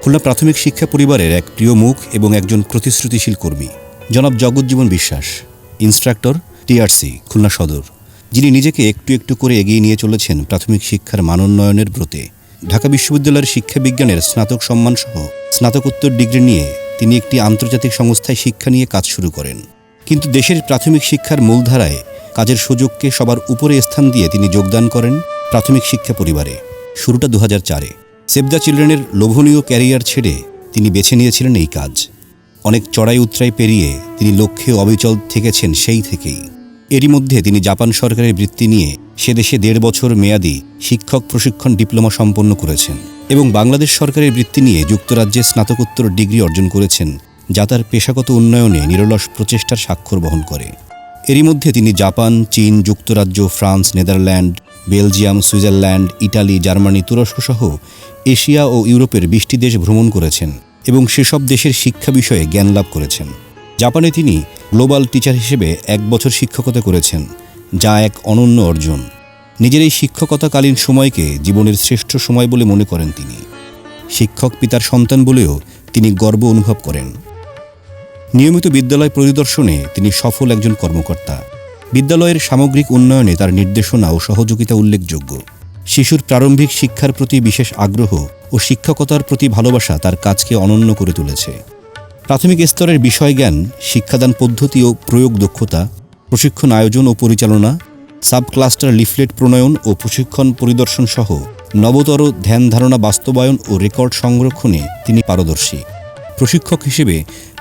খুলনা প্রাথমিক শিক্ষা পরিবারের এক প্রিয় মুখ এবং একজন প্রতিশ্রুতিশীল কর্মী জনাব জগৎজীবন বিশ্বাস, ইনস্ট্রাক্টর, টিআরসি, খুলনা সদর, যিনি নিজেকে একটু একটু করে এগিয়ে নিয়ে চলেছেন প্রাথমিক শিক্ষার মানোন্নয়নের ব্রতে। ঢাকা বিশ্ববিদ্যালয়ের শিক্ষাবিজ্ঞানের স্নাতক সম্মানসহ স্নাতকোত্তর ডিগ্রি নিয়ে তিনি একটি আন্তর্জাতিক সংস্থায় শিক্ষা নিয়ে কাজ শুরু করেন। কিন্তু দেশের প্রাথমিক শিক্ষার মূলধারায় কাজের সুযোগকে সবার উপরে স্থান দিয়ে তিনি যোগদান করেন প্রাথমিক শিক্ষা পরিবারে। শুরুটা 2004-এ। সেভ দ্য চিলড্রেনের লোভনীয় ক্যারিয়ার ছেড়ে তিনি বেছে নিয়েছিলেন এই কাজ। অনেক চড়াই উতরাই পেরিয়ে তিনি লক্ষ্যে অবিচল থেকেছেন সেই থেকেই। এরই মধ্যে তিনি জাপান সরকারের বৃত্তি নিয়ে সে দেশে 1.5 বছর মেয়াদী শিক্ষক প্রশিক্ষণ ডিপ্লোমা সম্পন্ন করেছেন এবং বাংলাদেশ সরকারের বৃত্তি নিয়ে যুক্তরাজ্যে স্নাতকোত্তর ডিগ্রি অর্জন করেছেন, যা তার পেশাগত উন্নয়নে নিরলস প্রচেষ্টার স্বাক্ষর বহন করে। এরই মধ্যে তিনি জাপান, চীন, যুক্তরাজ্য, France, Netherland, Belgium, Switzerland, Italy, Germany, তুরস্ক সহ এশিয়া ও ইউরোপের 20টি দেশ ভ্রমণ করেছেন এবং সেসব দেশের শিক্ষা বিষয়ে জ্ঞান লাভ করেছেন। জাপানে তিনি গ্লোবাল টিচার হিসেবে 1 বছর শিক্ষকতা করেছেন, যা এক অনন্য অর্জন। নিজের এই শিক্ষকতাকালীন সময়কে জীবনের শ্রেষ্ঠ সময় বলে মনে করেন তিনি। শিক্ষক পিতার সন্তান বলেও তিনি গর্ব অনুভব করেন। নিয়মিত বিদ্যালয় পরিদর্শনে তিনি সফল একজন কর্মকর্তা। বিদ্যালয়ের সামগ্রিক উন্নয়নে তার নির্দেশনা ও সহযোগিতা উল্লেখযোগ্য। শিশুর প্রারম্ভিক শিক্ষার প্রতি বিশেষ আগ্রহ ও শিক্ষকতার প্রতি ভালোবাসা তার কাজকে অনন্য করে তুলেছে। প্রাথমিক স্তরের বিষয়জ্ঞান, শিক্ষাদান পদ্ধতি ও প্রয়োগ দক্ষতা, প্রশিক্ষণ আয়োজন ও পরিচালনা, সাব ক্লাস্টার লিফলেট প্রণয়ন ও প্রশিক্ষণ পরিদর্শন সহ নবতর ধ্যান ধারণা বাস্তবায়ন ও রেকর্ড সংরক্ষণে তিনি পারদর্শী। প্রশিক্ষক হিসেবে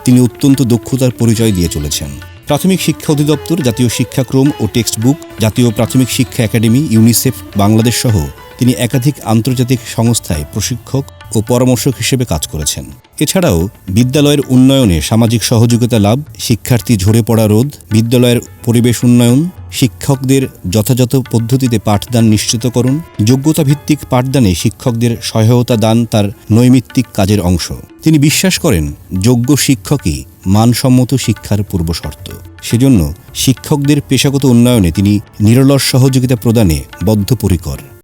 তিনি অত্যন্ত দক্ষতার পরিচয় দিয়ে চলেছেন। প্রাথমিক শিক্ষা অধিদপ্তর, জাতীয় শিক্ষাক্রম ও টেক্সট বুক, জাতীয় প্রাথমিক শিক্ষা একাডেমি, ইউনিসেফ বাংলাদেশ সহ তিনি একাধিক আন্তর্জাতিক সংস্থায় প্রশিক্ষক ও পরামর্শক হিসেবে কাজ করেছেন। এছাড়াও বিদ্যালয়ের উন্নয়নে সামাজিক সহযোগিতা লাভ, শিক্ষার্থী ঝরে পড়া রোধ, বিদ্যালয়ের পরিবেশ উন্নয়ন, শিক্ষকদের যথাযথ পদ্ধতিতে পাঠদান নিশ্চিতকরণ, যোগ্যতাভিত্তিক পাঠদানে শিক্ষকদের সহায়তা দান তার নৈমিত্তিক কাজের অংশ। তিনি বিশ্বাস করেন যোগ্য শিক্ষকই মানসম্মত শিক্ষার পূর্বশর্ত। সেজন্য শিক্ষকদের পেশাগত উন্নয়নে তিনি নিরলস সহযোগিতা প্রদানে বদ্ধপরিকর।